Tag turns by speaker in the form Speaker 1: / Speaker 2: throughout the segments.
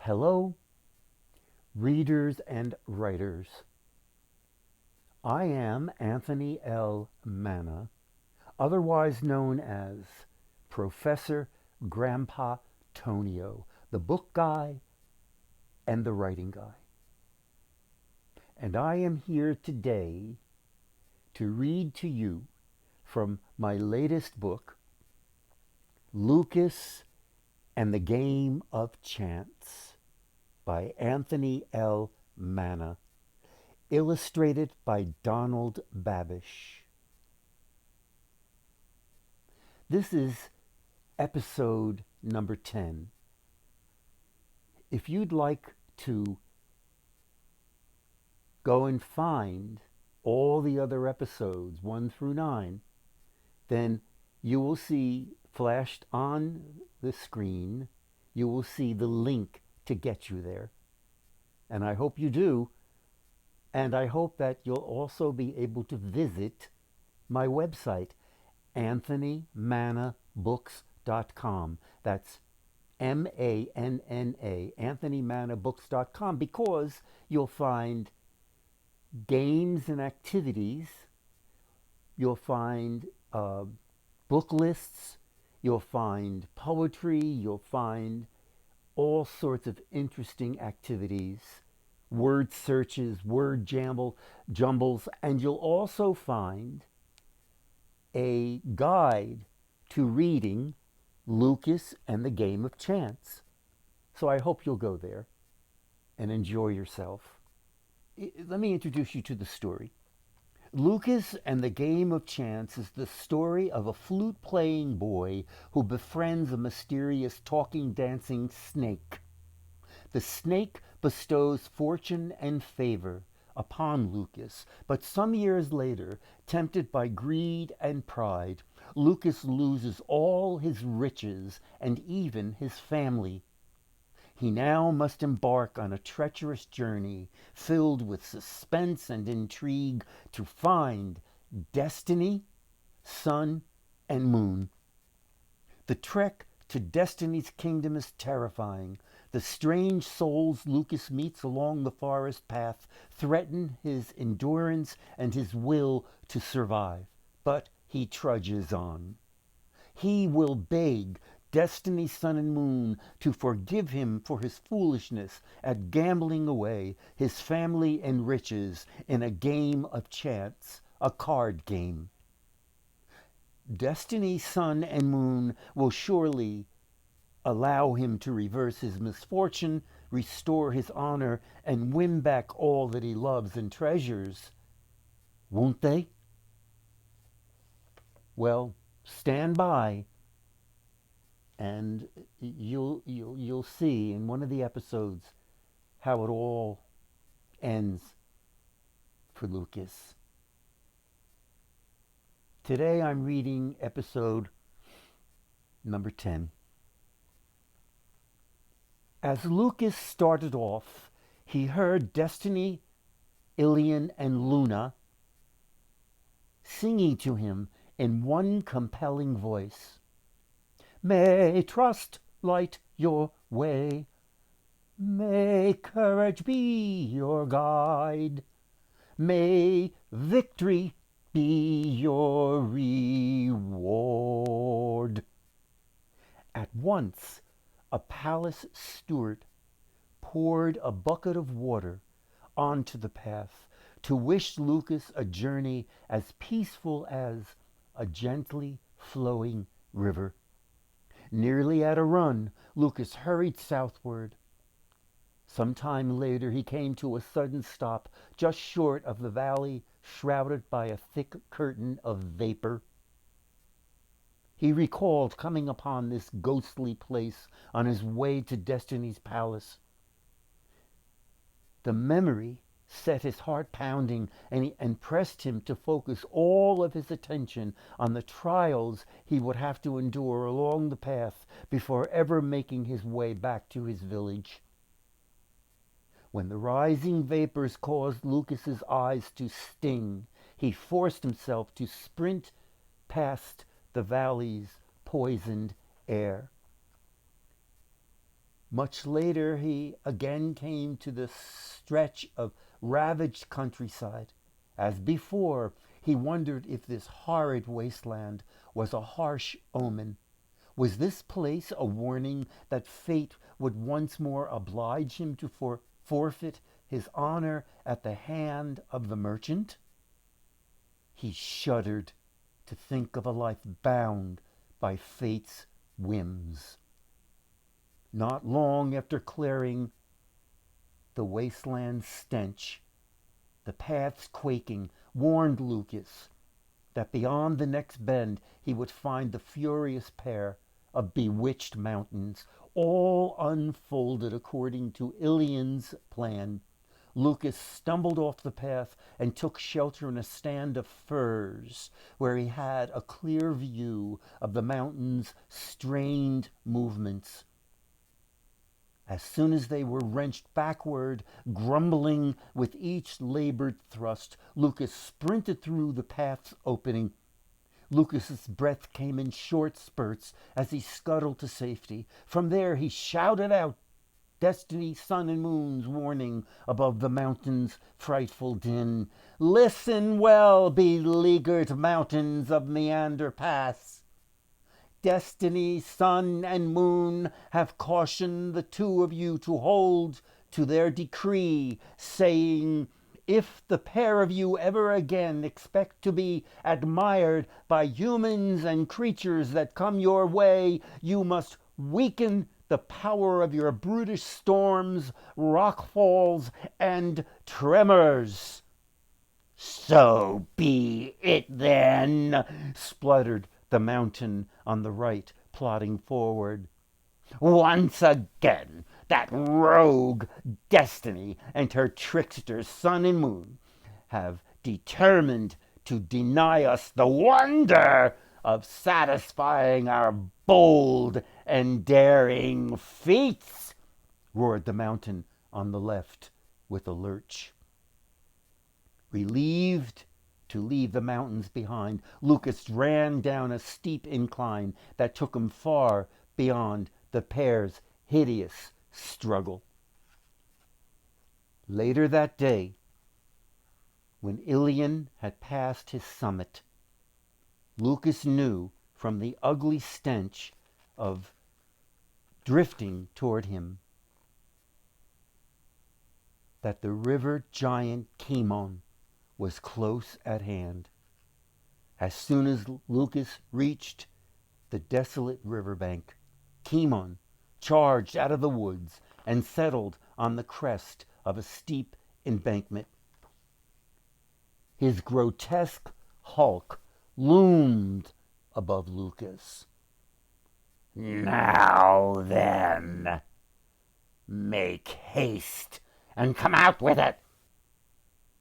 Speaker 1: Hello, readers and writers. I am Anthony L. Manna, otherwise known as Professor Grandpa Tonio, the book guy and the writing guy. And I am here today to read to you from my latest book, Loukas and the Game of Chance, by Anthony L. Manna, illustrated by Donald Babish. This is episode number 10. If you'd like to go and find all the other episodes, 1 through 9, then you will see flashed on the screen, you will see the link to get you there. And I hope you do. And I hope that you'll also be able to visit my website, anthonymannabooks.com. That's M-A-N-N-A, anthonymannabooks.com, because you'll find games and activities, you'll find book lists, you'll find poetry, you'll find all sorts of interesting activities, word searches, word jumbles, and you'll also find a guide to reading Loukas and the Game of Chance. So I hope you'll go there and enjoy yourself. Let me introduce you to the story. Loukas and the Game of Chance is the story of a flute-playing boy who befriends a mysterious talking, dancing snake. The snake bestows fortune and favor upon Loukas, but some years later, tempted by greed and pride, Loukas loses all his riches and even his family. He now must embark on a treacherous journey filled with suspense and intrigue to find Destiny, Sun, and Moon. The trek to Destiny's kingdom is terrifying. The strange souls Loukas meets along the forest path threaten his endurance and his will to survive. But he trudges on. He will beg Destiny, Sun, and Moon to forgive him for his foolishness at gambling away his family and riches in a game of chance, a card game. Destiny, Sun, and Moon will surely allow him to reverse his misfortune, restore his honor, and win back all that he loves and treasures. Won't they? Well, stand by, and you'll see in one of the episodes how it all ends for Loukas. Today I'm reading episode number 10. As Loukas started off, he heard Destiny, Ilian, and Luna singing to him in one compelling voice. May trust light your way. May courage be your guide. May victory be your reward. At once, a palace steward poured a bucket of water onto the path to wish Loukas a journey as peaceful as a gently flowing river. Nearly at a run, Loukas hurried southward. Some time later, he came to a sudden stop just short of the valley, shrouded by a thick curtain of vapor. He recalled coming upon this ghostly place on his way to Destiny's palace. The memory set his heart pounding and pressed him to focus all of his attention on the trials he would have to endure along the path before ever making his way back to his village. When the rising vapors caused Loukas' eyes to sting, he forced himself to sprint past the valley's poisoned air. Much later, he again came to the stretch of ravaged countryside. As before, he wondered if this horrid wasteland was a harsh omen. Was this place a warning that fate would once more oblige him to forfeit his honor at the hand of the merchant? He shuddered to think of a life bound by fate's whims. Not long after clearing the wasteland stench, the paths quaking, warned Loukas that beyond the next bend he would find the furious pair of bewitched mountains, all unfolded according to Ilian's plan. Loukas stumbled off the path and took shelter in a stand of firs, where he had a clear view of the mountain's strained movements. As soon as they were wrenched backward, grumbling with each labored thrust, Loukas sprinted through the path's opening. Lucas's breath came in short spurts as he scuttled to safety. From there he shouted out Destiny, Sun, and Moon's warning above the mountain's frightful din. Listen well, beleaguered mountains of Meander Pass. Destiny, Sun, and Moon have cautioned the two of you to hold to their decree, saying, if the pair of you ever again expect to be admired by humans and creatures that come your way, you must weaken the power of your brutish storms, rockfalls, and tremors. So be it then, spluttered the mountain on the right, plodding forward. Once again, that rogue Destiny and her tricksters Sun and Moon have determined to deny us the wonder of satisfying our bold and daring feats, roared the mountain on the left with a lurch. Relieved to leave the mountains behind, Loukas ran down a steep incline that took him far beyond the pair's hideous struggle. Later that day, when Ilion had passed his summit, Loukas knew from the ugly stench of drifting toward him that the river giant Cimon was close at hand. As soon as Loukas reached the desolate riverbank, Cimon charged out of the woods and settled on the crest of a steep embankment. His grotesque hulk loomed above Loukas. Now then, make haste and come out with it,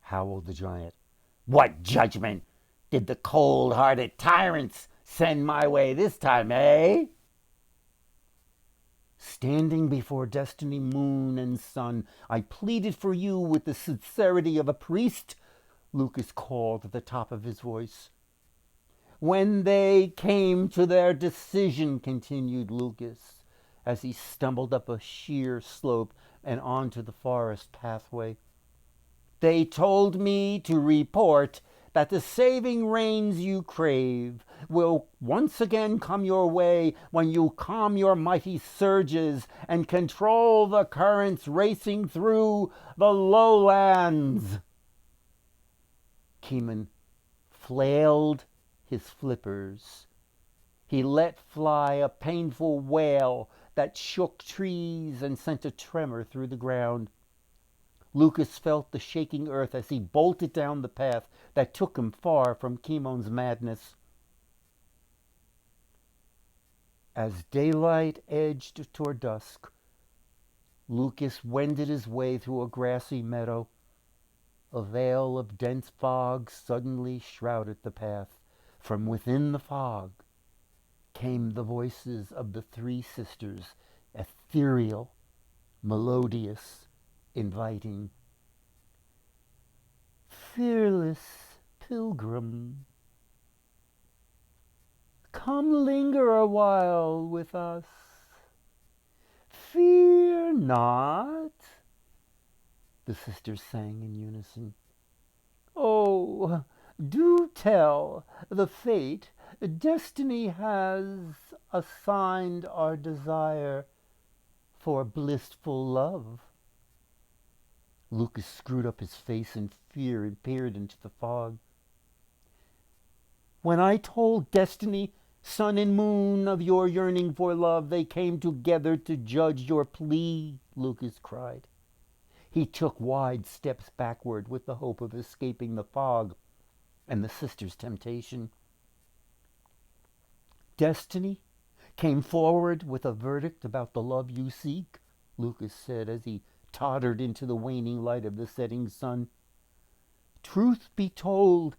Speaker 1: howled the giant. What judgment did the cold-hearted tyrants send my way this time, eh? Standing before Destiny, Moon, and Sun, I pleaded for you with the sincerity of a priest, Loukas called at the top of his voice. When they came to their decision, continued Loukas, as he stumbled up a sheer slope and onto the forest pathway, they told me to report that the saving rains you crave will once again come your way when you calm your mighty surges and control the currents racing through the lowlands. Cimon flailed his flippers. He let fly a painful wail that shook trees and sent a tremor through the ground. Loukas felt the shaking earth as he bolted down the path that took him far from Cimon's madness. As daylight edged toward dusk, Loukas wended his way through a grassy meadow. A veil of dense fog suddenly shrouded the path. From within the fog came the voices of the three sisters, ethereal, melodious, inviting. Fearless pilgrim, come linger a while with us. Fear not? The sisters sang in unison. Oh, do tell the fate destiny has assigned our desire for blissful love. Loukas screwed up his face in fear and peered into the fog. When I told destiny, sun and moon, of your yearning for love, they came together to judge your plea, Loukas cried. He took wide steps backward with the hope of escaping the fog and the sisters' temptation. Destiny came forward with a verdict about the love you seek, Loukas said as he tottered into the waning light of the setting sun. Truth be told,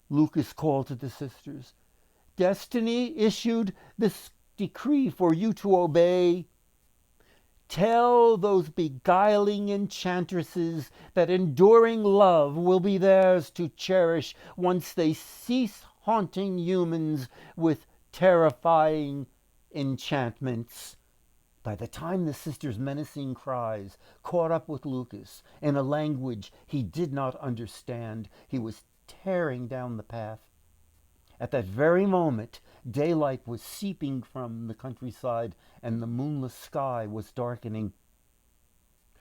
Speaker 1: Loukas called to the sisters, Destiny issued this decree for you to obey. Tell those beguiling enchantresses that enduring love will be theirs to cherish once they cease haunting humans with terrifying enchantments. By the time the sisters' menacing cries caught up with Loukas in a language he did not understand, he was tearing down the path. At that very moment, daylight was seeping from the countryside and the moonless sky was darkening.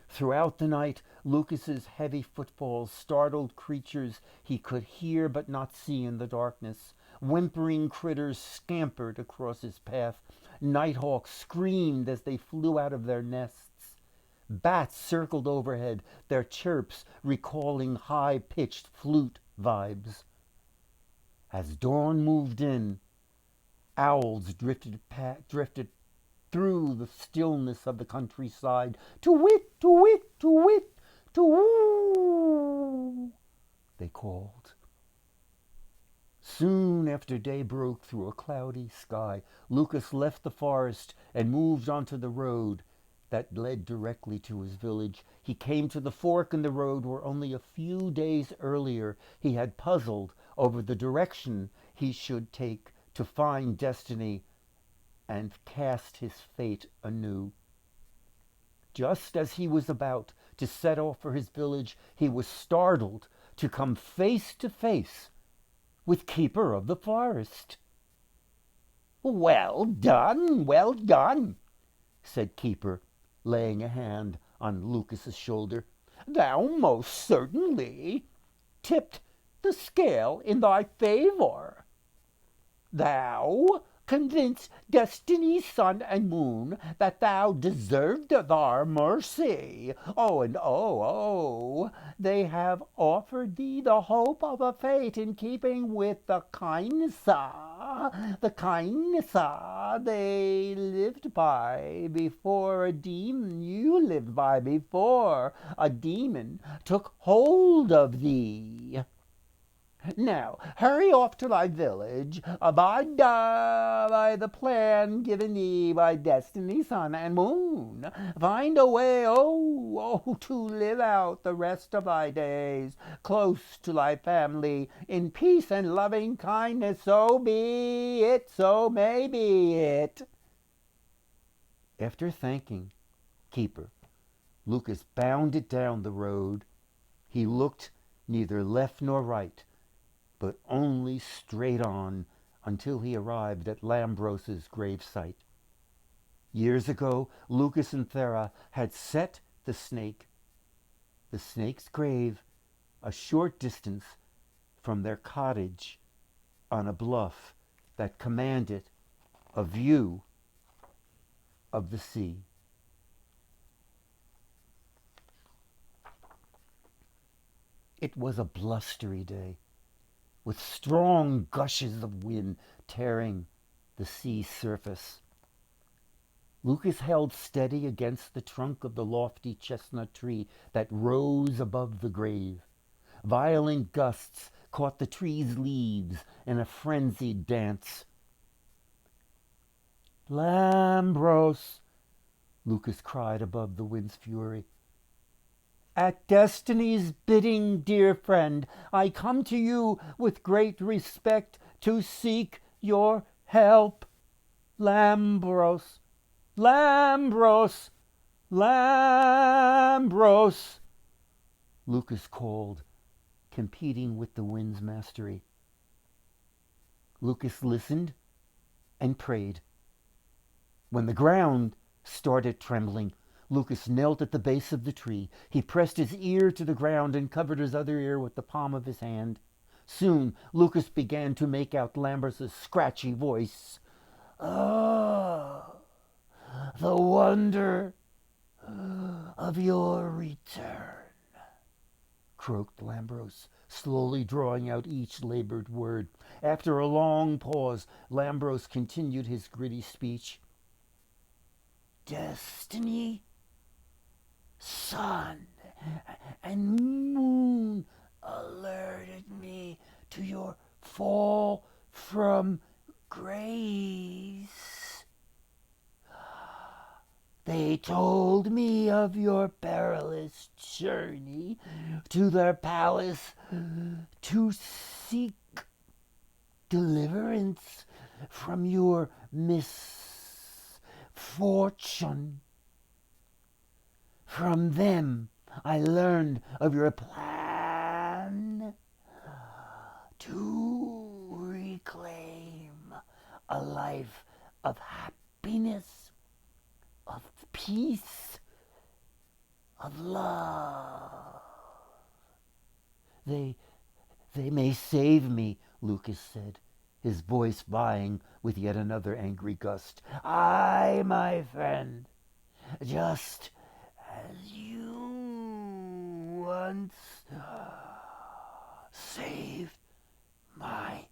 Speaker 1: Throughout the night, Loukas' heavy footfalls startled creatures he could hear but not see in the darkness. Whimpering critters scampered across his path. Nighthawks screamed as they flew out of their nests. Bats circled overhead, their chirps recalling high-pitched flute vibes. As dawn moved in, owls drifted through the stillness of the countryside. To-wit, to-wit, to-wit, to-woo, they called. Soon after day broke through a cloudy sky, Loukas left the forest and moved onto the road that led directly to his village. He came to the fork in the road where only a few days earlier he had puzzled over the direction he should take to find destiny and cast his fate anew. Just as he was about to set off for his village, he was startled to come face to face with Keeper of the Forest. Well done, said Keeper, laying a hand on Loukas' shoulder. Thou most certainly tipped the scale in thy favor. Thou convinced destiny's sun and moon that thou deserved their mercy. They have offered thee the hope of a fate in keeping with the kindness they lived by before a demon you lived by before a demon took hold of thee. Now, hurry off to thy village, abide by the plan given thee by destiny, sun, and moon. Find a way, to live out the rest of thy days, close to thy family, in peace and loving kindness. So be it, so may be it. After thanking Keeper, Loukas bounded down the road. He looked neither left nor right, but only straight on until he arrived at Lambros's gravesite. Years ago, Loukas and Thera had set the snake's grave, a short distance from their cottage on a bluff that commanded a view of the sea. It was a blustery day, with strong gushes of wind tearing the sea surface. Loukas held steady against the trunk of the lofty chestnut tree that rose above the grave. Violent gusts caught the tree's leaves in a frenzied dance. Lambros, Loukas cried above the wind's fury. At destiny's bidding, dear friend, I come to you with great respect to seek your help. Lambros, Lambros, Lambros, Loukas called, competing with the wind's mastery. Loukas listened and prayed. When the ground started trembling, Loukas knelt at the base of the tree. He pressed his ear to the ground and covered his other ear with the palm of his hand. Soon, Loukas began to make out Lambros' scratchy voice. Oh, the wonder of your return, croaked Lambros, slowly drawing out each labored word. After a long pause, Lambros continued his gritty speech. Destiny, sun, and moon alerted me to your fall from grace. They told me of your perilous journey to their palace to seek deliverance from your misfortune. From them, I learned of your plan to reclaim a life of happiness, of peace, of love. They may save me, Loukas said, his voice vying with yet another angry gust. I, my friend, just as you once saved my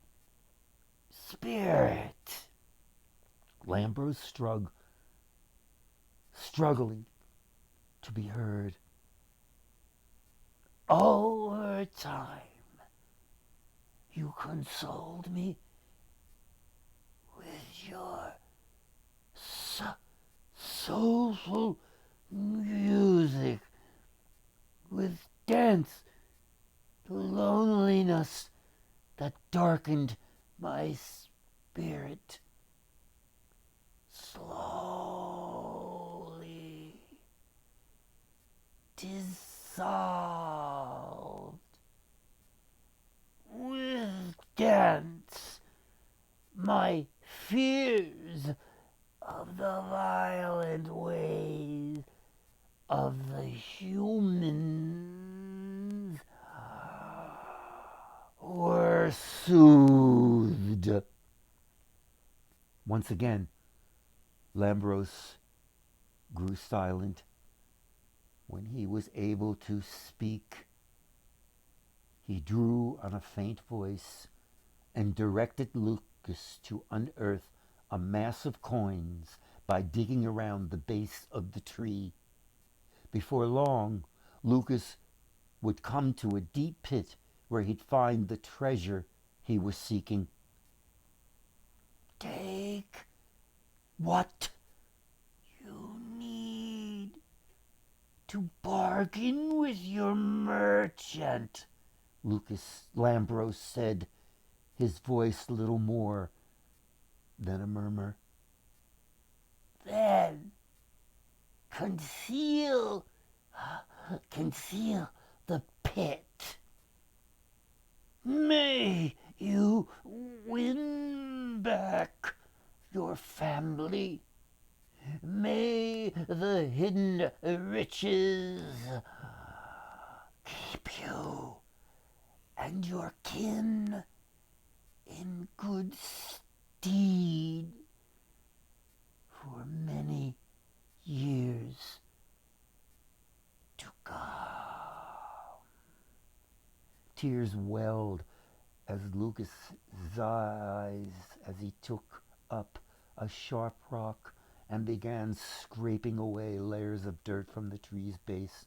Speaker 1: spirit. Lambros struggling to be heard. Over time, you consoled me with your soulful music, with dance, the loneliness that darkened my spirit slowly dissolved. With dance, my fears of the violent ways of the humans were soothed. Once again, Lambros grew silent. When he was able to speak, he drew on a faint voice and directed Loukas to unearth a mass of coins by digging around the base of the tree. Before long, Loukas would come to a deep pit where he'd find the treasure he was seeking. Take what you need to bargain with your merchant, Lambros said, his voice little more than a murmur. Then conceal the pit. May you win back your family. May the hidden riches keep you and your kin in good stead for many years to come. Tears welled as Loukas' eyes as he took up a sharp rock and began scraping away layers of dirt from the tree's base.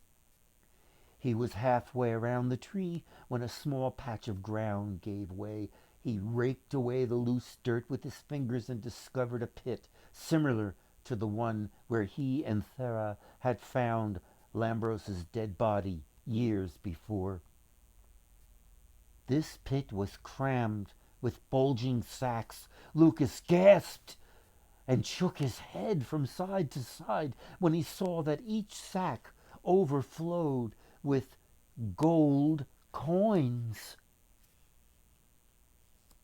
Speaker 1: He was halfway around the tree when a small patch of ground gave way. He raked away the loose dirt with his fingers and discovered a pit similar to the one where he and Thera had found Lambros' dead body years before. This pit was crammed with bulging sacks. Loukas gasped and shook his head from side to side when he saw that each sack overflowed with gold coins.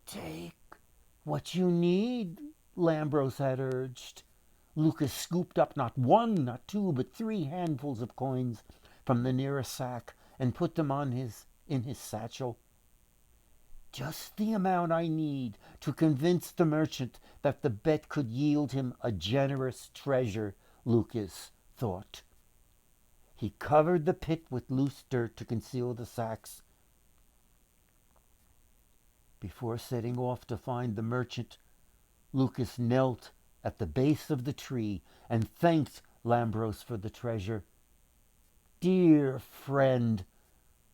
Speaker 1: "Take what you need," Lambros had urged. Loukas scooped up not one, not two, but 3 handfuls of coins from the nearest sack and put them in his satchel. "Just the amount I need to convince the merchant that the bet could yield him a generous treasure," Loukas thought. He covered the pit with loose dirt to conceal the sacks. Before setting off to find the merchant, Loukas knelt at the base of the tree and thanked Lambros for the treasure. "Dear friend,"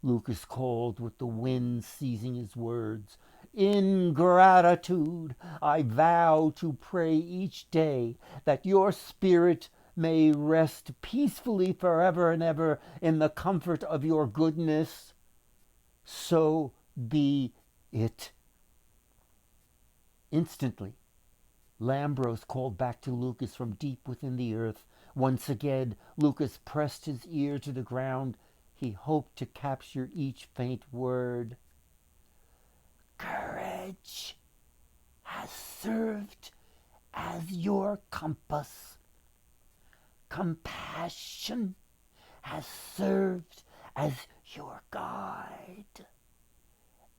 Speaker 1: Loukas called with the wind seizing his words, "in gratitude I vow to pray each day that your spirit may rest peacefully forever and ever in the comfort of your goodness. So be it." Instantly, Lambros called back to Loukas from deep within the earth. Once again, Loukas pressed his ear to the ground. He hoped to capture each faint word. "Courage has served as your compass. Compassion has served as your guide.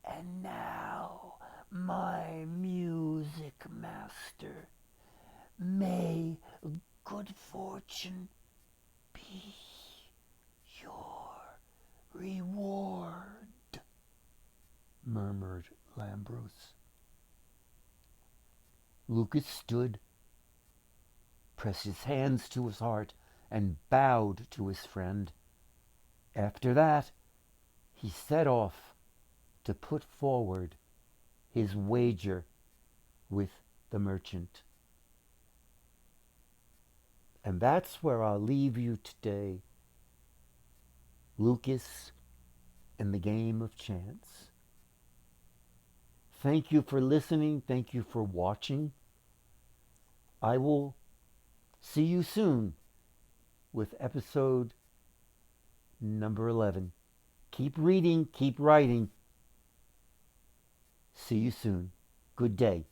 Speaker 1: And now, my music master, may good fortune be your reward," murmured Lambros. Loukas stood, pressed his hands to his heart, and bowed to his friend. After that, he set off to put forward his wager with the merchant. And that's where I'll leave you today. Loukas and the game of chance. Thank you for listening. Thank you for watching. I will see you soon with episode number 11. Keep reading, keep writing. See you soon. Good day.